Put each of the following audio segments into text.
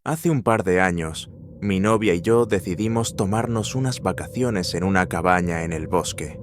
Hace un par de años, mi novia y yo decidimos tomarnos unas vacaciones en una cabaña en el bosque.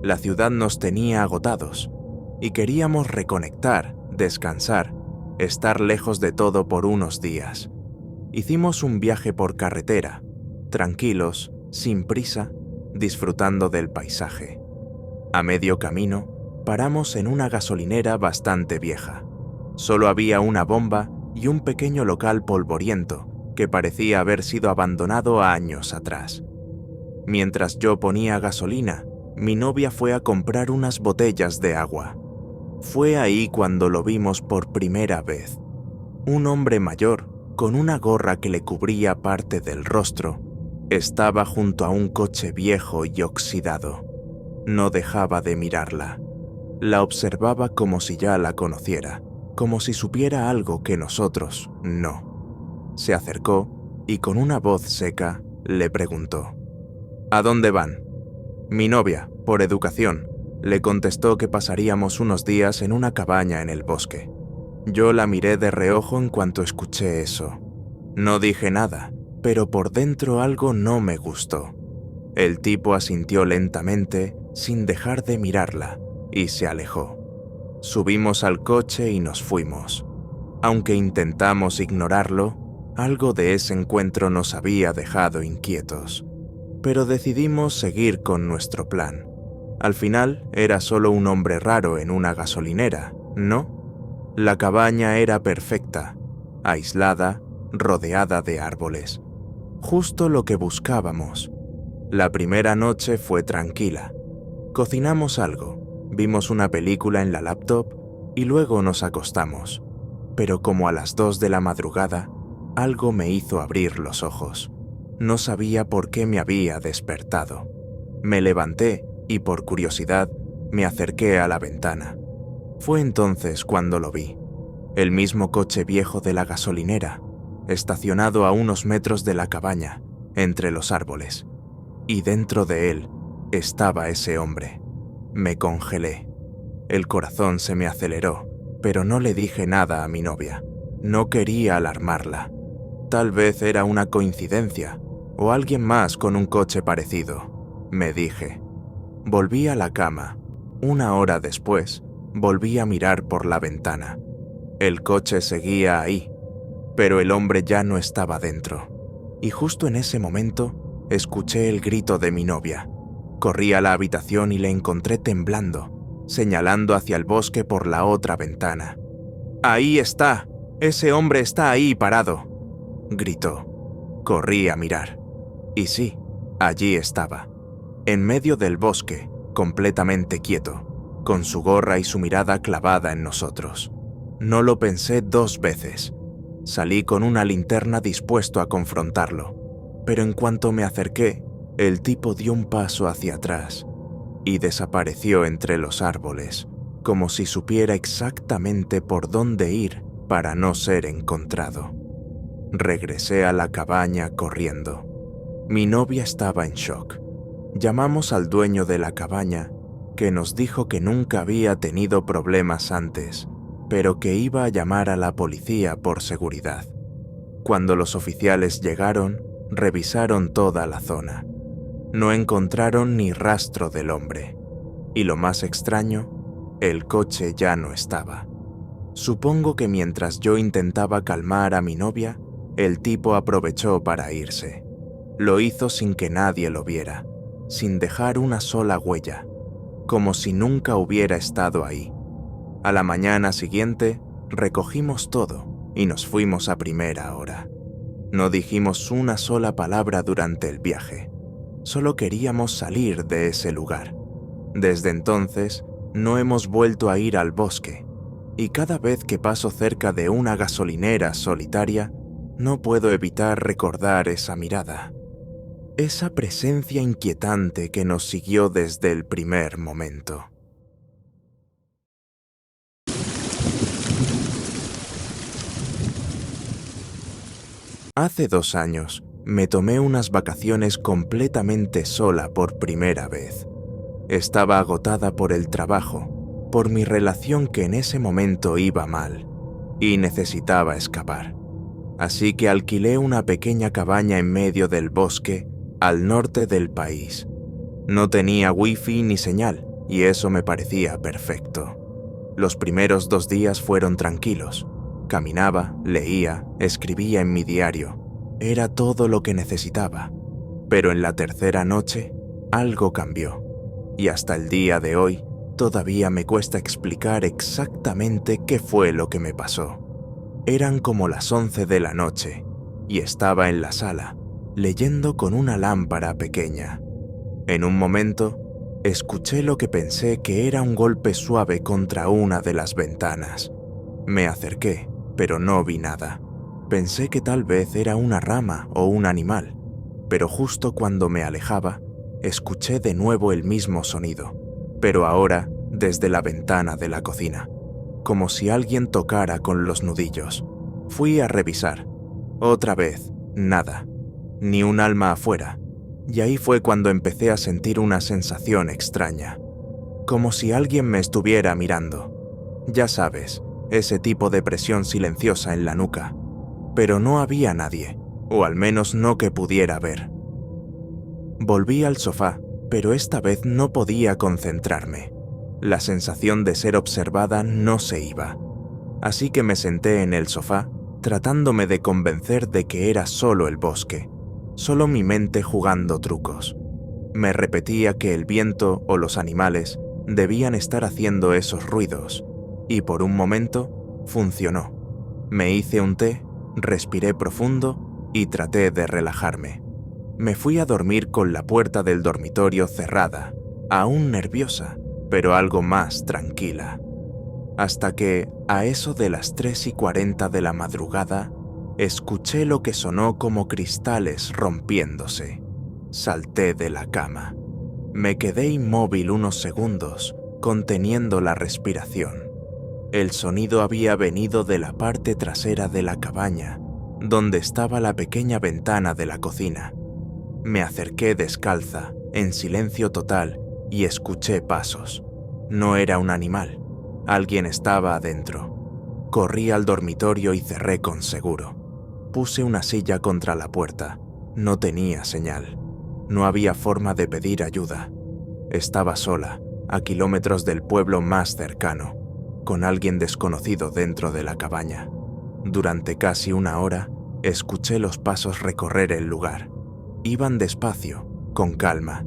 La ciudad nos tenía agotados y queríamos reconectar, descansar, estar lejos de todo por unos días. Hicimos un viaje por carretera, tranquilos, sin prisa, disfrutando del paisaje. A medio camino, paramos en una gasolinera bastante vieja. Solo había una bomba y un pequeño local polvoriento que parecía haber sido abandonado años atrás. Mientras yo ponía gasolina, mi novia fue a comprar unas botellas de agua. Fue ahí cuando lo vimos por primera vez. Un hombre mayor, con una gorra que le cubría parte del rostro, estaba junto a un coche viejo y oxidado. No dejaba de mirarla. La observaba como si ya la conociera, como si supiera algo que nosotros no. Se acercó y con una voz seca le preguntó: ¿A dónde van? Mi novia, por educación, le contestó que pasaríamos unos días en una cabaña en el bosque. Yo la miré de reojo en cuanto escuché eso. No dije nada, pero por dentro algo no me gustó. El tipo asintió lentamente, sin dejar de mirarla, y se alejó. Subimos al coche y nos fuimos. Aunque intentamos ignorarlo, algo de ese encuentro nos había dejado inquietos. Pero decidimos seguir con nuestro plan. Al final era solo un hombre raro en una gasolinera, ¿no? La cabaña era perfecta, aislada, rodeada de árboles. Justo lo que buscábamos. La primera noche fue tranquila. Cocinamos algo, vimos una película en la laptop y luego nos acostamos. Pero como a las 2 de la madrugada, algo me hizo abrir los ojos. No sabía por qué me había despertado. Me levanté y por curiosidad me acerqué a la ventana. Fue entonces cuando lo vi. El mismo coche viejo de la gasolinera, estacionado a unos metros de la cabaña, entre los árboles. Y dentro de él estaba ese hombre. Me congelé. El corazón se me aceleró, pero no le dije nada a mi novia. No quería alarmarla. Tal vez era una coincidencia, o alguien más con un coche parecido, me dije. Volví a la cama. Una hora después, volví a mirar por la ventana. El coche seguía ahí, pero el hombre ya no estaba dentro. Y justo en ese momento, escuché el grito de mi novia. Corrí a la habitación y le encontré temblando, señalando hacia el bosque por la otra ventana. ¡Ahí está! ¡Ese hombre está ahí parado!, gritó. Corrí a mirar. Y sí, allí estaba, en medio del bosque, completamente quieto, con su gorra y su mirada clavada en nosotros. No lo pensé 2 veces. Salí con una linterna dispuesto a confrontarlo, pero en cuanto me acerqué, el tipo dio un paso hacia atrás y desapareció entre los árboles, como si supiera exactamente por dónde ir para no ser encontrado. Regresé a la cabaña corriendo. Mi novia estaba en shock. Llamamos al dueño de la cabaña, que nos dijo que nunca había tenido problemas antes, pero que iba a llamar a la policía por seguridad. Cuando los oficiales llegaron, revisaron toda la zona. No encontraron ni rastro del hombre. Y lo más extraño, el coche ya no estaba. Supongo que mientras yo intentaba calmar a mi novia, el tipo aprovechó para irse. Lo hizo sin que nadie lo viera, sin dejar una sola huella, como si nunca hubiera estado ahí. A la mañana siguiente, recogimos todo y nos fuimos a primera hora. No dijimos una sola palabra durante el viaje. Solo queríamos salir de ese lugar. Desde entonces, no hemos vuelto a ir al bosque, y cada vez que paso cerca de una gasolinera solitaria, no puedo evitar recordar esa mirada. Esa presencia inquietante que nos siguió desde el primer momento. Hace 2 años, me tomé unas vacaciones completamente sola por primera vez. Estaba agotada por el trabajo, por mi relación que en ese momento iba mal, y necesitaba escapar. Así que alquilé una pequeña cabaña en medio del bosque, al norte del país. No tenía wifi ni señal, y eso me parecía perfecto. Los primeros 2 días fueron tranquilos. Caminaba, leía, escribía en mi diario. Era todo lo que necesitaba. Pero en la tercera noche, algo cambió. Y hasta el día de hoy, todavía me cuesta explicar exactamente qué fue lo que me pasó. Eran como las 11 de la noche, y estaba en la sala, leyendo con una lámpara pequeña. En un momento, escuché lo que pensé que era un golpe suave contra una de las ventanas. Me acerqué, pero no vi nada. Pensé que tal vez era una rama o un animal, pero justo cuando me alejaba, escuché de nuevo el mismo sonido, pero ahora desde la ventana de la cocina, como si alguien tocara con los nudillos. Fui a revisar. Otra vez, nada, ni un alma afuera, y ahí fue cuando empecé a sentir una sensación extraña, como si alguien me estuviera mirando. Ya sabes, ese tipo de presión silenciosa en la nuca. Pero no había nadie, o al menos no que pudiera ver. Volví al sofá, pero esta vez no podía concentrarme. La sensación de ser observada no se iba. Así que me senté en el sofá, tratándome de convencer de que era solo el bosque, solo mi mente jugando trucos. Me repetía que el viento o los animales debían estar haciendo esos ruidos, y por un momento funcionó. Me hice un té, respiré profundo y traté de relajarme. Me fui a dormir con la puerta del dormitorio cerrada, aún nerviosa, pero algo más tranquila. Hasta que, a eso de las 3:40 de la madrugada, escuché lo que sonó como cristales rompiéndose. Salté de la cama. Me quedé inmóvil unos segundos, conteniendo la respiración. El sonido había venido de la parte trasera de la cabaña, donde estaba la pequeña ventana de la cocina. Me acerqué descalza, en silencio total, y escuché pasos. No era un animal. Alguien estaba adentro. Corrí al dormitorio y cerré con seguro. Puse una silla contra la puerta. No tenía señal. No había forma de pedir ayuda. Estaba sola, a kilómetros del pueblo más cercano, con alguien desconocido dentro de la cabaña. Durante casi 1 hora, escuché los pasos recorrer el lugar. Iban despacio, con calma,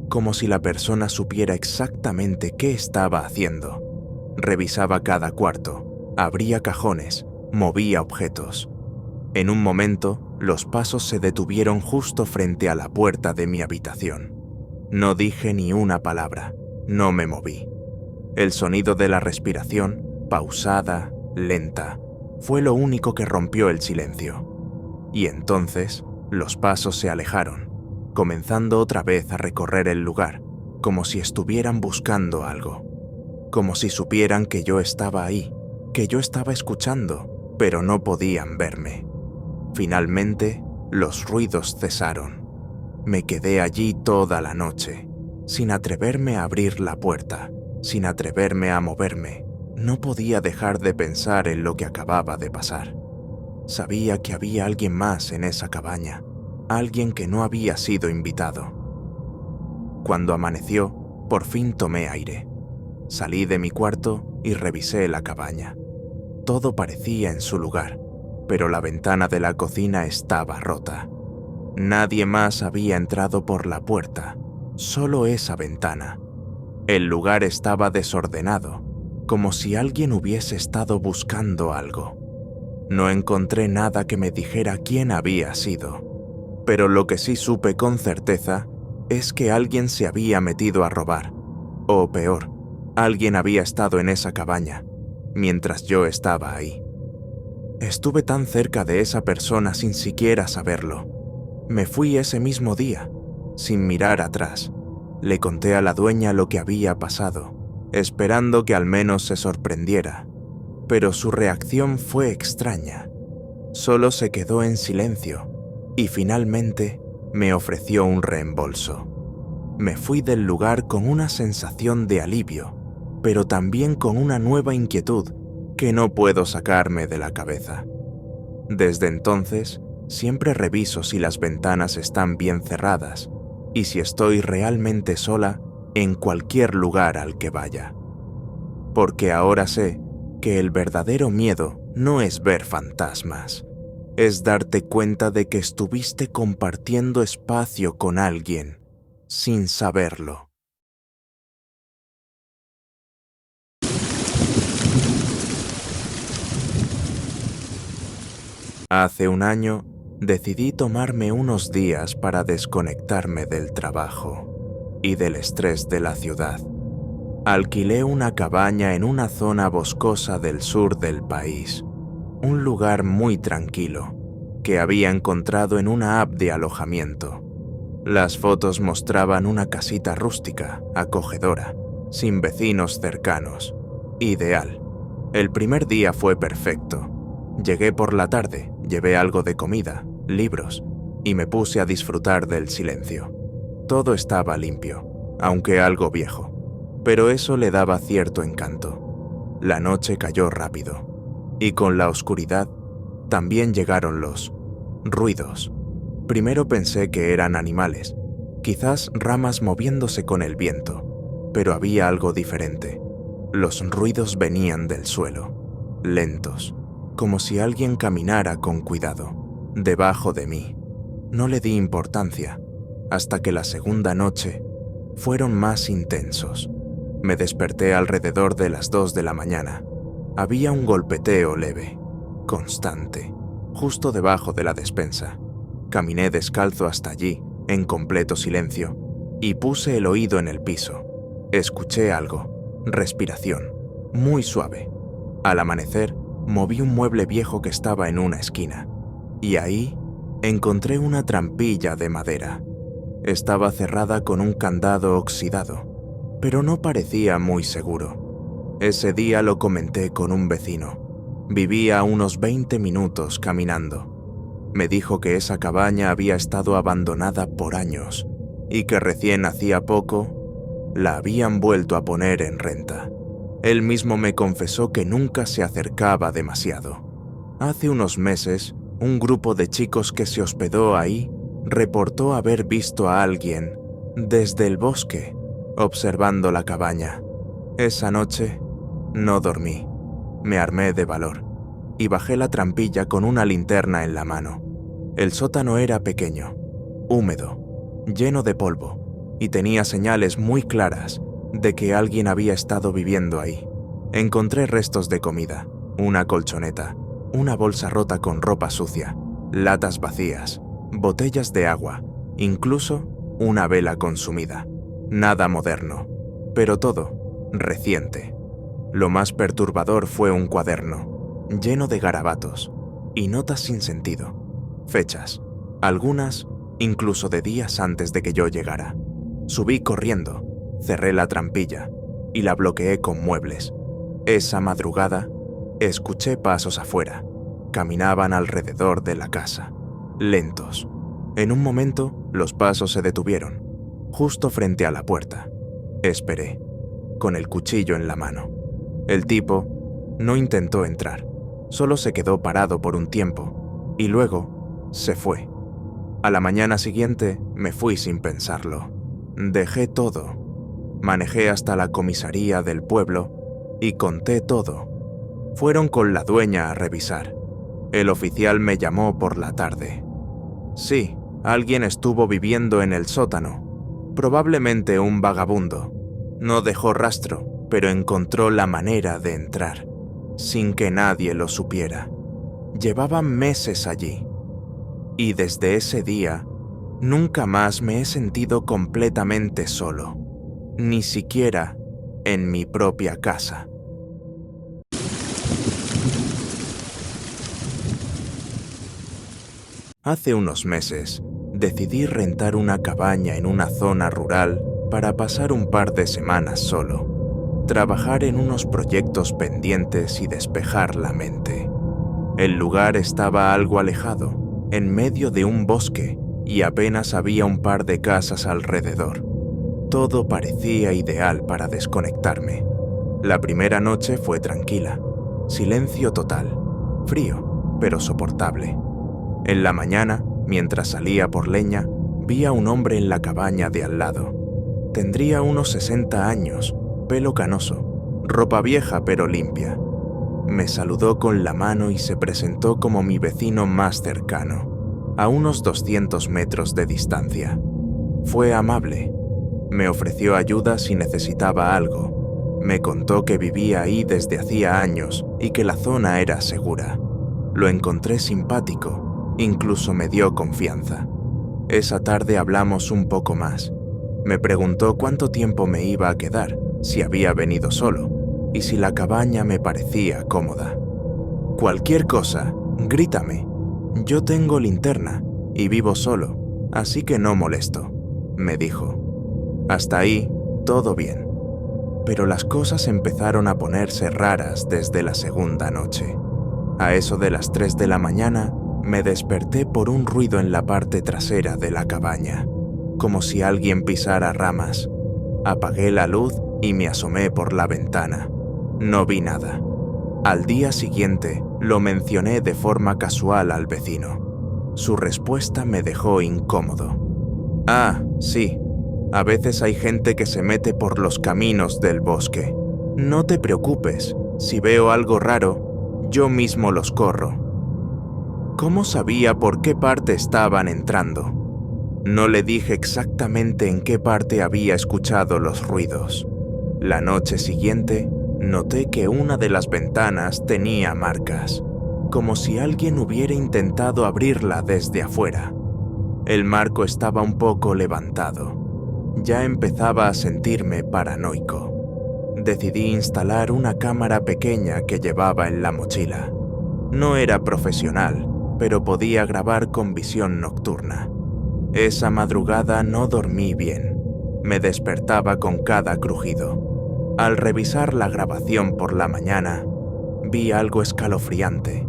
como si la persona supiera exactamente qué estaba haciendo. Revisaba cada cuarto, abría cajones, movía objetos. En un momento, los pasos se detuvieron justo frente a la puerta de mi habitación. No dije ni una palabra, no me moví. El sonido de la respiración, pausada, lenta, fue lo único que rompió el silencio. Y entonces, los pasos se alejaron, comenzando otra vez a recorrer el lugar, como si estuvieran buscando algo. Como si supieran que yo estaba ahí, que yo estaba escuchando, pero no podían verme. Finalmente, los ruidos cesaron. Me quedé allí toda la noche, sin atreverme a abrir la puerta, sin atreverme a moverme. No podía dejar de pensar en lo que acababa de pasar. Sabía que había alguien más en esa cabaña, alguien que no había sido invitado. Cuando amaneció, por fin tomé aire. Salí de mi cuarto y revisé la cabaña. Todo parecía en su lugar, pero la ventana de la cocina estaba rota. Nadie más había entrado por la puerta, solo esa ventana. El lugar estaba desordenado, como si alguien hubiese estado buscando algo. No encontré nada que me dijera quién había sido, pero lo que sí supe con certeza es que alguien se había metido a robar, o peor, alguien había estado en esa cabaña, mientras yo estaba ahí. Estuve tan cerca de esa persona sin siquiera saberlo. Me fui ese mismo día, sin mirar atrás. Le conté a la dueña lo que había pasado, esperando que al menos se sorprendiera, pero su reacción fue extraña. Solo se quedó en silencio y finalmente me ofreció un reembolso. Me fui del lugar con una sensación de alivio, pero también con una nueva inquietud que no puedo sacarme de la cabeza. Desde entonces, siempre reviso si las ventanas están bien cerradas y si estoy realmente sola en cualquier lugar al que vaya. Porque ahora sé que el verdadero miedo no es ver fantasmas, es darte cuenta de que estuviste compartiendo espacio con alguien sin saberlo. Hace un año, decidí tomarme unos días para desconectarme del trabajo y del estrés de la ciudad. Alquilé una cabaña en una zona boscosa del sur del país, un lugar muy tranquilo que había encontrado en una app de alojamiento. Las fotos mostraban una casita rústica, acogedora, sin vecinos cercanos. Ideal. El primer día fue perfecto. Llegué por la tarde, llevé algo de comida, libros, y me puse a disfrutar del silencio. Todo estaba limpio, aunque algo viejo, pero eso le daba cierto encanto. La noche cayó rápido, y con la oscuridad también llegaron los ruidos. Primero pensé que eran animales, quizás ramas moviéndose con el viento, pero había algo diferente. Los ruidos venían del suelo, lentos, como si alguien caminara con cuidado, debajo de mí. No le di importancia, hasta que la segunda noche fueron más intensos. Me desperté alrededor de las 2 de la mañana. Había un golpeteo leve, constante, justo debajo de la despensa. Caminé descalzo hasta allí, en completo silencio, y puse el oído en el piso. Escuché algo, respiración, muy suave. Al amanecer, moví un mueble viejo que estaba en una esquina, y ahí encontré una trampilla de madera. Estaba cerrada con un candado oxidado, pero no parecía muy seguro. Ese día lo comenté con un vecino. Vivía a unos 20 minutos caminando. Me dijo que esa cabaña había estado abandonada por años y que recién hacía poco la habían vuelto a poner en renta. Él mismo me confesó que nunca se acercaba demasiado. Hace unos meses, un grupo de chicos que se hospedó ahí reportó haber visto a alguien desde el bosque observando la cabaña. Esa noche no dormí. Me armé de valor y bajé la trampilla con una linterna en la mano. El sótano era pequeño, húmedo, lleno de polvo, y tenía señales muy claras de que alguien había estado viviendo ahí. Encontré restos de comida, una colchoneta, una bolsa rota con ropa sucia, latas vacías, botellas de agua, incluso una vela consumida. Nada moderno, pero todo reciente. Lo más perturbador fue un cuaderno, lleno de garabatos y notas sin sentido, fechas, algunas incluso de días antes de que yo llegara. Subí corriendo, cerré la trampilla y la bloqueé con muebles. Esa madrugada, escuché pasos afuera. Caminaban alrededor de la casa, lentos. En un momento, los pasos se detuvieron, justo frente a la puerta. Esperé, con el cuchillo en la mano. El tipo no intentó entrar, solo se quedó parado por un tiempo y luego se fue. A la mañana siguiente me fui sin pensarlo. Dejé todo. Manejé hasta la comisaría del pueblo y conté todo. Fueron con la dueña a revisar. El oficial me llamó por la tarde. Sí, alguien estuvo viviendo en el sótano. Probablemente un vagabundo. No dejó rastro, pero encontró la manera de entrar, sin que nadie lo supiera. Llevaba meses allí. Y desde ese día, nunca más me he sentido completamente solo, ni siquiera en mi propia casa. Hace unos meses, decidí rentar una cabaña en una zona rural para pasar un par de semanas solo, trabajar en unos proyectos pendientes y despejar la mente. El lugar estaba algo alejado, en medio de un bosque, y apenas había un par de casas alrededor. Todo parecía ideal para desconectarme. La primera noche fue tranquila, silencio total, frío, pero soportable. En la mañana, mientras salía por leña, vi a un hombre en la cabaña de al lado. Tendría unos 60 años, pelo canoso, ropa vieja pero limpia. Me saludó con la mano y se presentó como mi vecino más cercano, a unos 200 metros de distancia. Fue amable. Me ofreció ayuda si necesitaba algo. Me contó que vivía ahí desde hacía años y que la zona era segura. Lo encontré simpático, incluso me dio confianza. Esa tarde hablamos un poco más. Me preguntó cuánto tiempo me iba a quedar, si había venido solo, y si la cabaña me parecía cómoda. Cualquier cosa, grítame. Yo tengo linterna y vivo solo, así que no molesto, me dijo. Hasta ahí, todo bien. Pero las cosas empezaron a ponerse raras desde la segunda noche. A eso de las 3 de la mañana, me desperté por un ruido en la parte trasera de la cabaña, como si alguien pisara ramas. Apagué la luz y me asomé por la ventana. No vi nada. Al día siguiente, lo mencioné de forma casual al vecino. Su respuesta me dejó incómodo. Ah, sí. A veces hay gente que se mete por los caminos del bosque. No te preocupes, si veo algo raro, yo mismo los corro. ¿Cómo sabía por qué parte estaban entrando? No le dije exactamente en qué parte había escuchado los ruidos. La noche siguiente, noté que una de las ventanas tenía marcas, como si alguien hubiera intentado abrirla desde afuera. El marco estaba un poco levantado. Ya empezaba a sentirme paranoico. Decidí instalar una cámara pequeña que llevaba en la mochila. No era profesional, pero podía grabar con visión nocturna. Esa madrugada no dormí bien. Me despertaba con cada crujido. Al revisar la grabación por la mañana, vi algo escalofriante.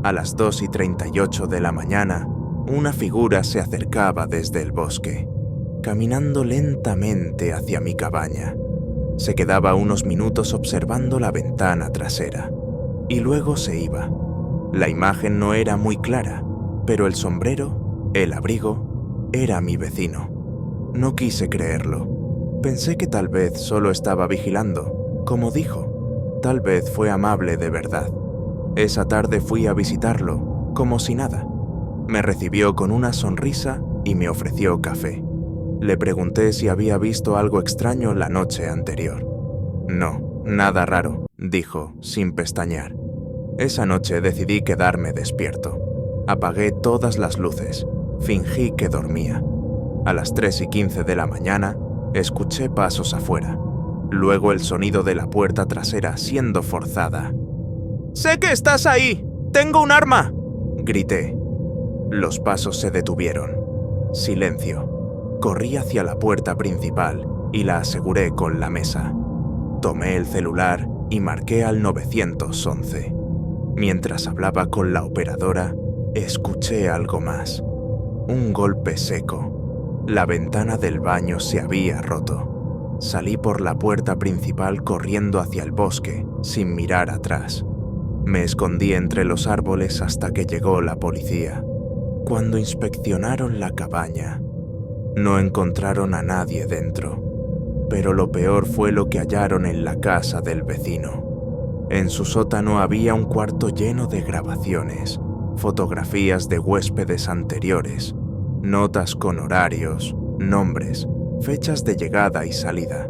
A las 2:38 de la mañana, una figura se acercaba desde el bosque, caminando lentamente hacia mi cabaña. Se quedaba unos minutos observando la ventana trasera, y luego se iba. La imagen no era muy clara, pero el sombrero, el abrigo, era mi vecino. No quise creerlo. Pensé que tal vez solo estaba vigilando, como dijo. Tal vez fue amable de verdad. Esa tarde fui a visitarlo, como si nada. Me recibió con una sonrisa y me ofreció café. Le pregunté si había visto algo extraño la noche anterior. No, nada raro, dijo, sin pestañear. Esa noche decidí quedarme despierto. Apagué todas las luces. Fingí que dormía. A las 3:15 de la mañana, escuché pasos afuera. Luego el sonido de la puerta trasera siendo forzada. ¡Sé que estás ahí! ¡Tengo un arma!, grité. Los pasos se detuvieron. Silencio. Corrí hacia la puerta principal y la aseguré con la mesa. Tomé el celular y marqué al 911. Mientras hablaba con la operadora, escuché algo más. Un golpe seco. La ventana del baño se había roto. Salí por la puerta principal corriendo hacia el bosque, sin mirar atrás. Me escondí entre los árboles hasta que llegó la policía. Cuando inspeccionaron la cabaña, no encontraron a nadie dentro, pero lo peor fue lo que hallaron en la casa del vecino. En su sótano había un cuarto lleno de grabaciones, fotografías de huéspedes anteriores, notas con horarios, nombres, fechas de llegada y salida.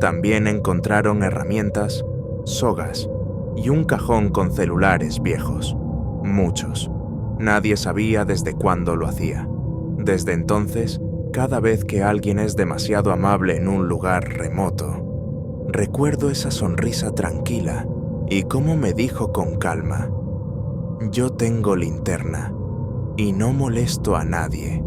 También encontraron herramientas, sogas y un cajón con celulares viejos. Muchos. Nadie sabía desde cuándo lo hacía. Desde entonces, cada vez que alguien es demasiado amable en un lugar remoto, recuerdo esa sonrisa tranquila y cómo me dijo con calma: yo tengo linterna y no molesto a nadie.